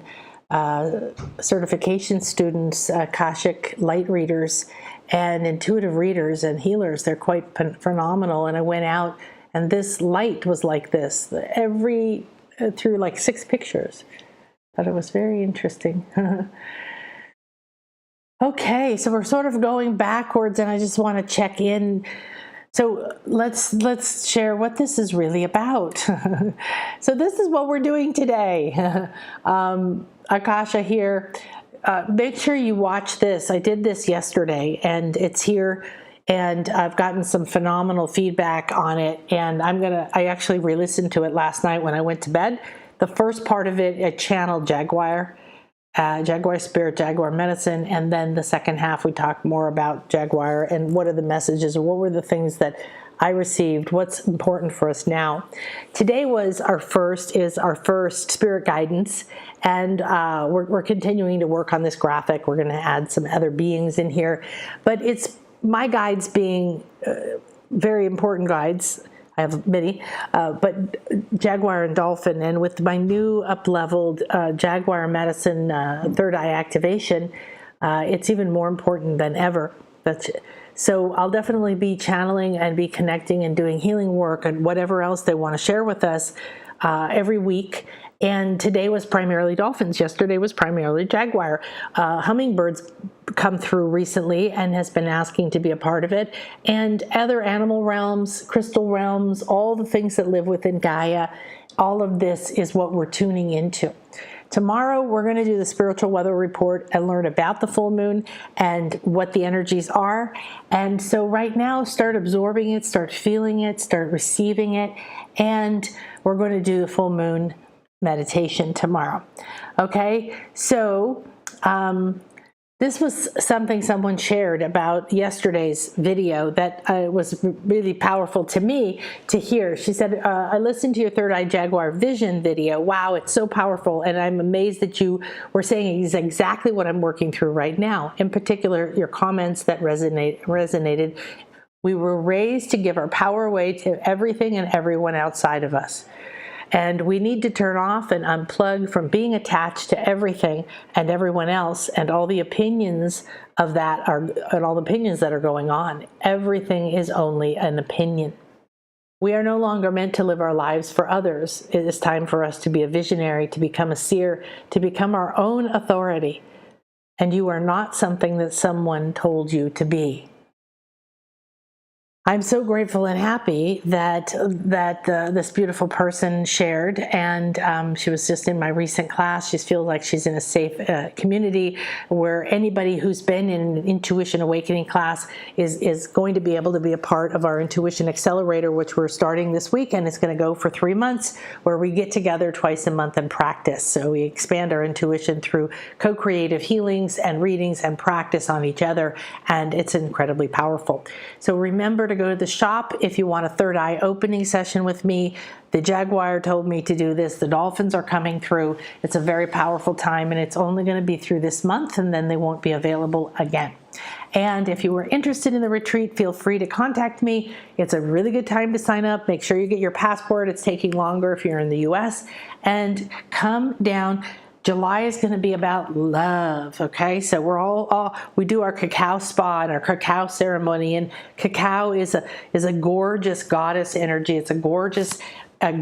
certification students, Akashic light readers and intuitive readers and healers. They're quite phenomenal. And I went out and this light was like this through like 6 pictures. Thought it was very interesting. Okay, so we're sort of going backwards, and I just want to check in. So let's share what this is really about. So this is what we're doing today. Akasha here. Make sure you watch this. I did this yesterday, and it's here, and I've gotten some phenomenal feedback on it. And I actually re-listened to it last night when I went to bed. The first part of it, I channeled Jaguar. Jaguar Spirit, Jaguar Medicine, and then the second half we talk more about Jaguar and what are the messages or what were the things that I received, what's important for us now. Today was our first spirit guidance, and we're continuing to work on this graphic. We're going to add some other beings in here, but it's my guides being very important guides. I have many, but Jaguar and Dolphin, and with my new up-leveled Jaguar Medicine third eye activation, it's even more important than ever. So I'll definitely be channeling and be connecting and doing healing work and whatever else they want to share with us every week. And today was primarily dolphins. Yesterday was primarily Jaguar. Hummingbirds come through recently and has been asking to be a part of it. And other animal realms, crystal realms, all the things that live within Gaia, all of this is what we're tuning into. Tomorrow, we're going to do the spiritual weather report and learn about the full moon and what the energies are. And so right now, start absorbing it, start feeling it, start receiving it. And we're going to do the full moon meditation tomorrow. Okay, so this was something someone shared about yesterday's video that was really powerful to me to hear. She said, I listened to your Third Eye Jaguar vision video. Wow, it's so powerful. And I'm amazed that you were saying is exactly what I'm working through right now. In particular, your comments that resonated. We were raised to give our power away to everything and everyone outside of us. And we need to turn off and unplug from being attached to everything and everyone else and all the opinions of that and all the opinions that are going on. Everything is only an opinion. We are no longer meant to live our lives for others. It is time for us to be a visionary, to become a seer, to become our own authority. And you are not something that someone told you to be. I'm so grateful and happy that this beautiful person shared, and she was just in my recent class. She feels like she's in a safe community where anybody who's been in an intuition awakening class is going to be able to be a part of our intuition accelerator, which we're starting this week, and it's going to go for 3 months, where we get together twice a month and practice. So we expand our intuition through co-creative healings and readings and practice on each other, and it's incredibly powerful. So remember to go to the shop if you want a third eye opening session with me. The Jaguar told me to do this. The dolphins are coming through. It's a very powerful time, and it's only going to be through this month, and then they won't be available again. And if you were interested in the retreat, feel free to contact me. It's a really good time to sign up. Make sure you get your passport. It's taking longer if you're in the US. And come down. July is going to be about love, okay? So we do our cacao spa and our cacao ceremony, and cacao is a gorgeous goddess energy. It's a gorgeous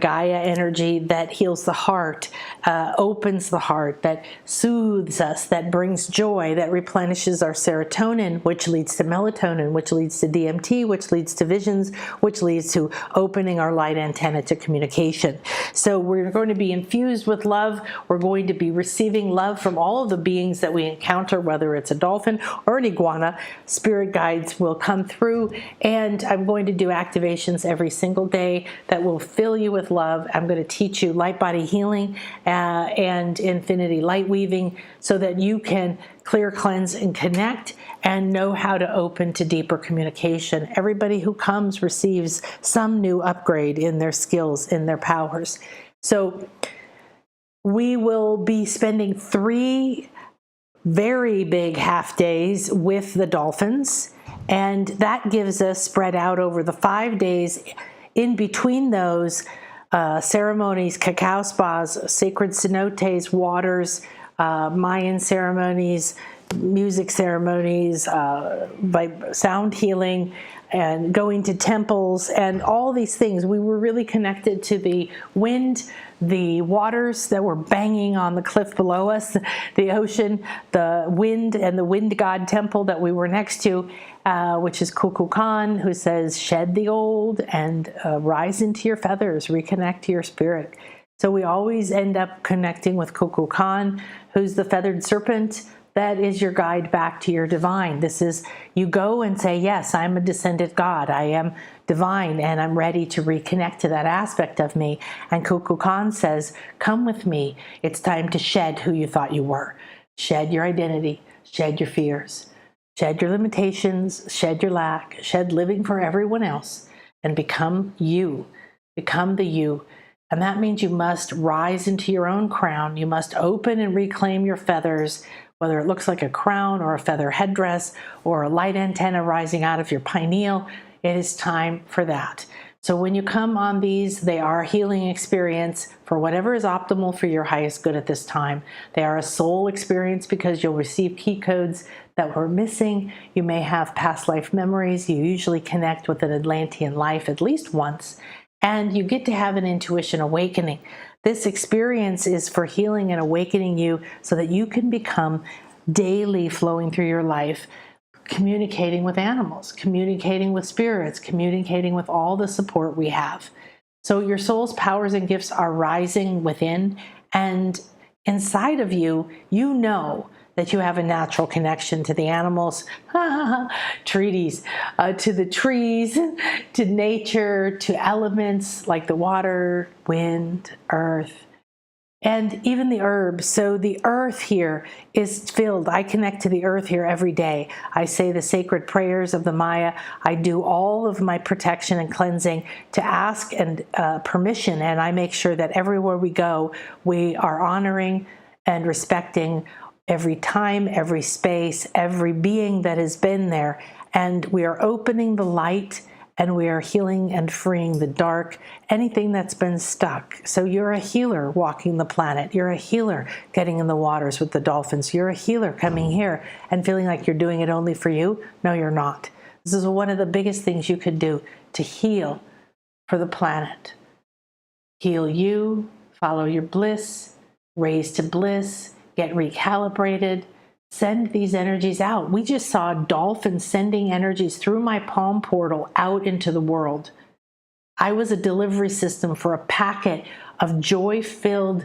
Gaia energy that heals the heart, opens the heart, that soothes us, that brings joy, that replenishes our serotonin, which leads to melatonin, which leads to DMT, which leads to visions, which leads to opening our light antenna to communication. So we're going to be infused with love. We're going to be receiving love from all of the beings that we encounter, whether it's a dolphin or an iguana. Spirit guides will come through, and I'm going to do activations every single day that will fill you with love. I'm going to teach you light body healing and infinity light weaving so that you can clear, cleanse, and connect and know how to open to deeper communication. Everybody who comes receives some new upgrade in their skills, in their powers. So we will be spending 3 very big half days with the dolphins, and that gives us, spread out over the 5 days, in between those ceremonies, cacao spas, sacred cenotes, waters, Mayan ceremonies, music ceremonies, sound healing, and going to temples and all these things. We were really connected to the wind, the waters that were banging on the cliff below us, the ocean, the wind, and the wind god temple that we were next to, which is Kukulkan, who says, shed the old and rise into your feathers, reconnect to your spirit. So we always end up connecting with Kukulkan, who's the feathered serpent. That is your guide back to your divine. This is, you go and say, yes, I'm a descended God. I am divine, and I'm ready to reconnect to that aspect of me. And Kukulkan says, come with me. It's time to shed who you thought you were. Shed your identity, shed your fears, shed your limitations, shed your lack, shed living for everyone else, and become you. Become the you. And that means you must rise into your own crown. You must open and reclaim your feathers, whether it looks like a crown or a feather headdress or a light antenna rising out of your pineal. It is time for that. So when you come on these, they are a healing experience for whatever is optimal for your highest good at this time. They are a soul experience because you'll receive key codes that were missing. You may have past life memories. You usually connect with an Atlantean life at least once. And you get to have an intuition awakening. This experience is for healing and awakening you so that you can become daily flowing through your life, communicating with animals, communicating with spirits, communicating with all the support we have. So your soul's powers and gifts are rising within, and inside of you, you know that you have a natural connection to the animals, treaties, to the trees, to nature, to elements like the water, wind, earth, and even the herbs. So the earth here is filled. I connect to the earth here every day. I say the sacred prayers of the Maya. I do all of my protection and cleansing to ask and permission, and I make sure that everywhere we go, we are honoring and respecting every time, every space, every being that has been there. And we are opening the light, and we are healing and freeing the dark, anything that's been stuck. So you're a healer walking the planet. You're a healer getting in the waters with the dolphins. You're a healer coming here and feeling like you're doing it only for you. No, you're not. This is one of the biggest things you could do to heal for the planet. Heal you, follow your bliss, raise to bliss, get recalibrated, send these energies out. We just saw dolphins sending energies through my palm portal out into the world. I was a delivery system for a packet of joy-filled,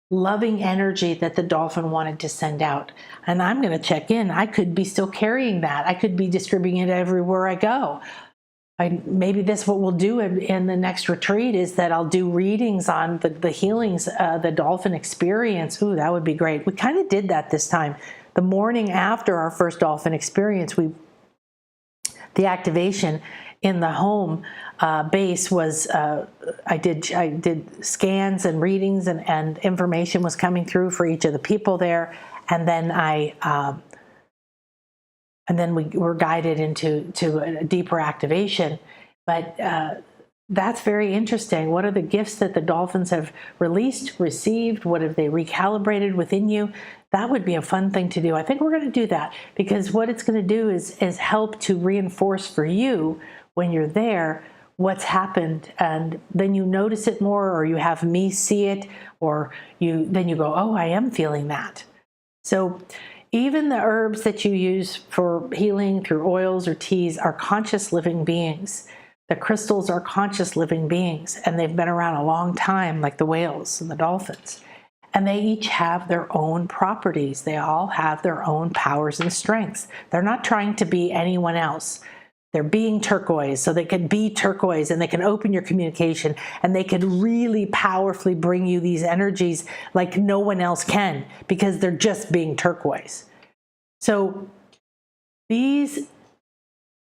loving energy that the dolphin wanted to send out. And I'm going to check in. I could be still carrying that. I could be distributing it everywhere I go. Maybe that's what we'll do in the next retreat, is that I'll do readings on the healings, the dolphin experience. Ooh, that would be great. We kind of did that this time. The morning after our first dolphin experience, the activation in the home base was, I did scans and readings, and information was coming through for each of the people there. And then we were guided into a deeper activation. But that's very interesting. What are the gifts that the dolphins have released, received? What have they recalibrated within you? That would be a fun thing to do. I think we're going to do that, because what it's going to do is help to reinforce for you when you're there what's happened, and then you notice it more, or you have me see it, or then you go, oh, I am feeling that. So even the herbs that you use for healing through oils or teas are conscious living beings. The crystals are conscious living beings, and they've been around a long time, like the whales and the dolphins. And they each have their own properties. They all have their own powers and strengths. They're not trying to be anyone else. They're being turquoise, so they can be turquoise, and they can open your communication, and they can really powerfully bring you these energies like no one else can, because they're just being turquoise. So these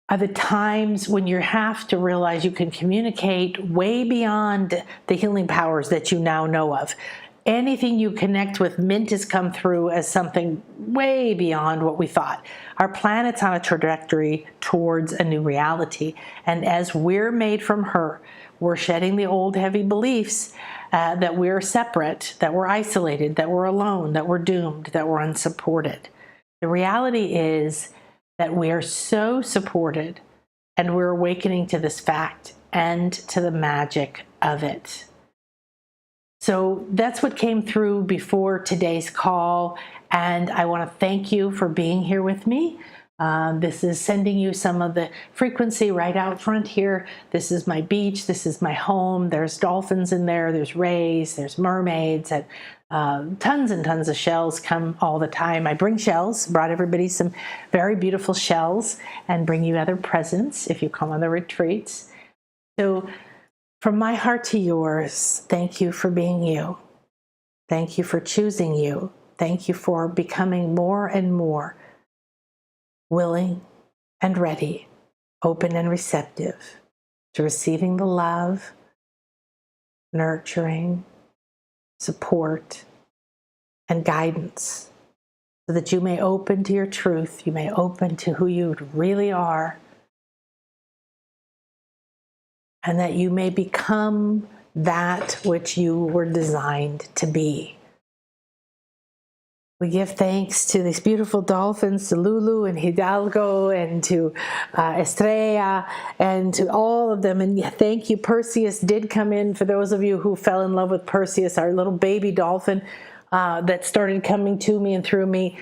are the times when you have to realize you can communicate way beyond the healing powers that you now know of. Anything you connect with, Mint has come through as something way beyond what we thought. Our planet's on a trajectory towards a new reality. And as we're made from her, we're shedding the old heavy beliefs that we're separate, that we're isolated, that we're alone, that we're doomed, that we're unsupported. The reality is that we are so supported And we're awakening to this fact and to the magic of it. So that's what came through before today's call. And I want to thank you for being here with me. This is sending you some of the frequency right out front here. This is my beach. This is my home. There's dolphins in there. There's rays. There's mermaids. And tons and tons of shells come all the time. I bring shells, brought everybody some very beautiful shells, and bring you other presents if you come on the retreats. So from my heart to yours, thank you for being you. Thank you for choosing you. Thank you for becoming more and more willing and ready, open and receptive to receiving the love, nurturing, support, and guidance so that you may open to your truth, you may open to who you really are, and that you may become that which you were designed to be. We give thanks to these beautiful dolphins, to Lulu and Hidalgo and to Estrella and to all of them. And thank you, Perseus did come in. For those of you who fell in love with Perseus, our little baby dolphin that started coming to me and through me.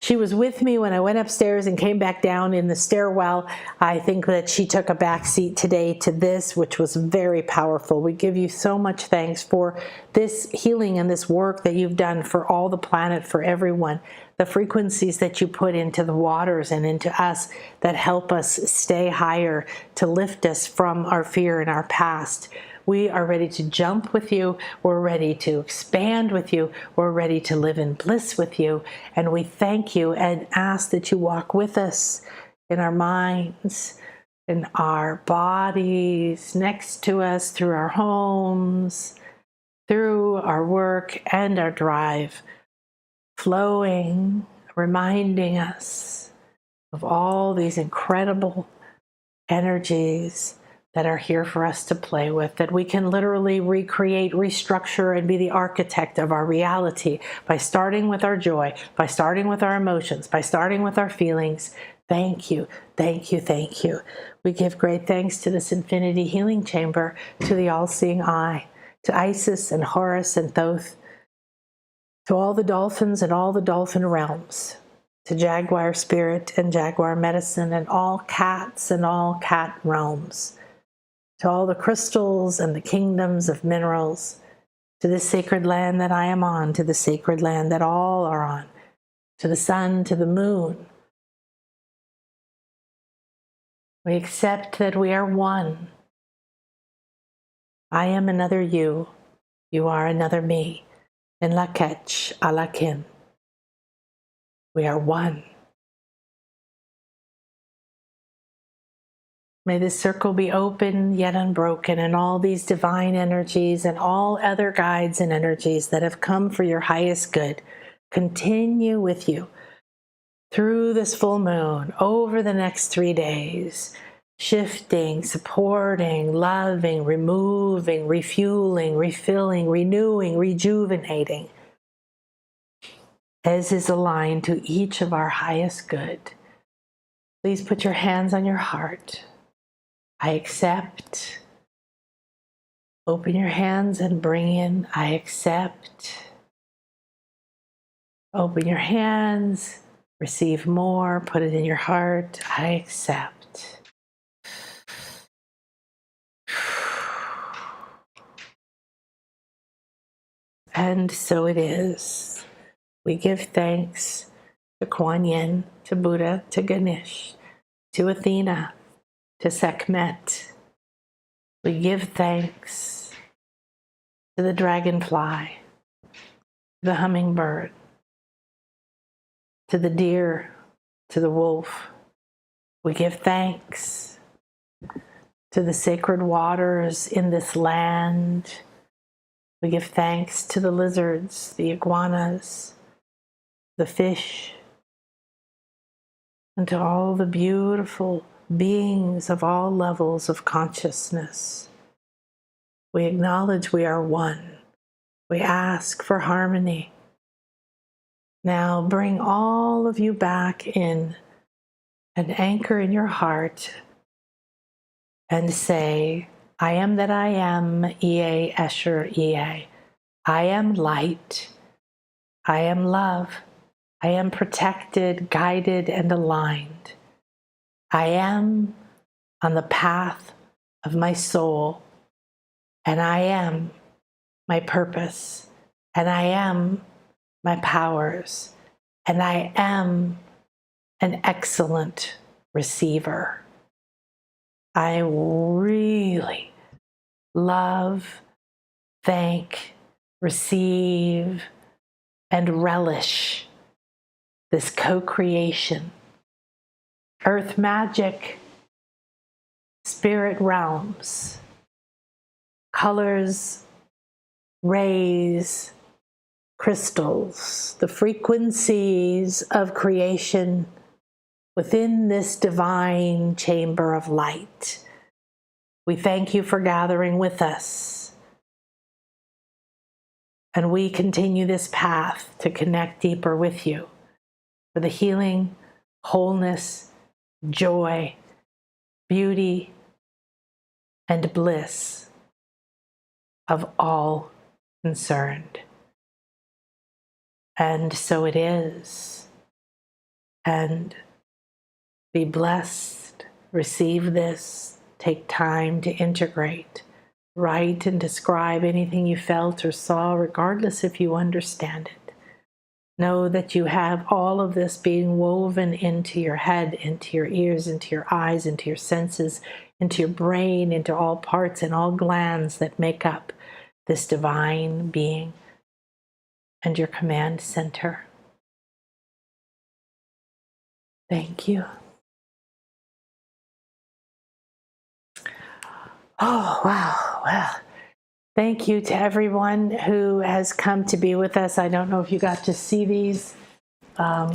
She was with me when I went upstairs and came back down in the stairwell. I think that she took a back seat today to this, which was very powerful. We give you so much thanks for this healing and this work that you've done for all the planet, for everyone. The frequencies that you put into the waters and into us that help us stay higher, to lift us from our fear and our past. We are ready to jump with you. We're ready to expand with you. We're ready to live in bliss with you. And we thank you and ask that you walk with us in our minds, in our bodies, next to us, through our homes, through our work and our drive, flowing, reminding us of all these incredible energies that are here for us to play with, that we can literally recreate, restructure, and be the architect of our reality by starting with our joy, by starting with our emotions, by starting with our feelings. Thank you, thank you, thank you. We give great thanks to this infinity healing chamber, to the all-seeing eye, to Isis and Horus and Thoth, to all the dolphins and all the dolphin realms, to Jaguar spirit and Jaguar medicine and all cats and all cat realms, to all the crystals and the kingdoms of minerals, to the sacred land that I am on, to the sacred land that all are on, to the sun, to the moon. We accept that we are one. I am another you. You are another me. In Lakech Alakin. We are one. May this circle be open yet unbroken, and all these divine energies and all other guides and energies that have come for your highest good continue with you through this full moon, over the next 3 days, shifting, supporting, loving, removing, refueling, refilling, renewing, rejuvenating, as is aligned to each of our highest good. Please put your hands on your heart. I accept. Open your hands and bring in, I accept. Open your hands, receive more, put it in your heart, I accept. And so it is. We give thanks to Kuan Yin, to Buddha, to Ganesh, to Athena, to Sekhmet. We give thanks to the dragonfly, the hummingbird, to the deer, to the wolf. We give thanks to the sacred waters in this land. We give thanks to the lizards, the iguanas, the fish, and to all the beautiful beings of all levels of consciousness. We acknowledge we are one. We ask for harmony. Now bring all of you back in and anchor in your heart and say, I am that I am, Ea Escher Ea. I am light. I am love. I am protected, guided, and aligned. I am on the path of my soul, and I am my purpose, and I am my powers, and I am an excellent receiver. I really love, thank, receive, and relish this co-creation. Earth magic, spirit realms, colors, rays, crystals, the frequencies of creation within this divine chamber of light. We thank you for gathering with us. And we continue this path to connect deeper with you for the healing, wholeness, joy, beauty, and bliss of all concerned. And so it is. And be blessed, receive this, take time to integrate, write and describe anything you felt or saw, regardless if you understand it. Know that you have all of this being woven into your head, into your ears, into your eyes, into your senses, into your brain, into all parts and all glands that make up this divine being and your command center. Thank you. Oh, wow. Well, thank you to everyone who has come to be with us. I don't know if you got to see these. We're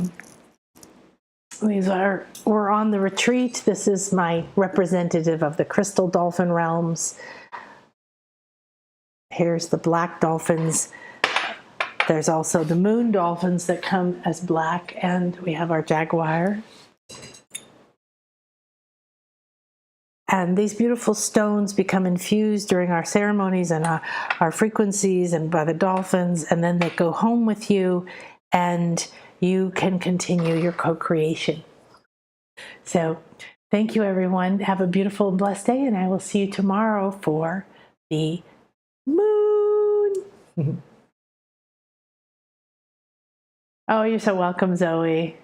on the retreat. This is my representative of the crystal Dolphin Realms. Here's the black dolphins. There's also the moon dolphins that come as black, and we have our jaguar. And these beautiful stones become infused during our ceremonies and our frequencies and by the dolphins, and then they go home with you, and you can continue your co-creation. So thank you, everyone. Have a beautiful and blessed day, and I will see you tomorrow for the moon. Oh, you're so welcome, Zoe.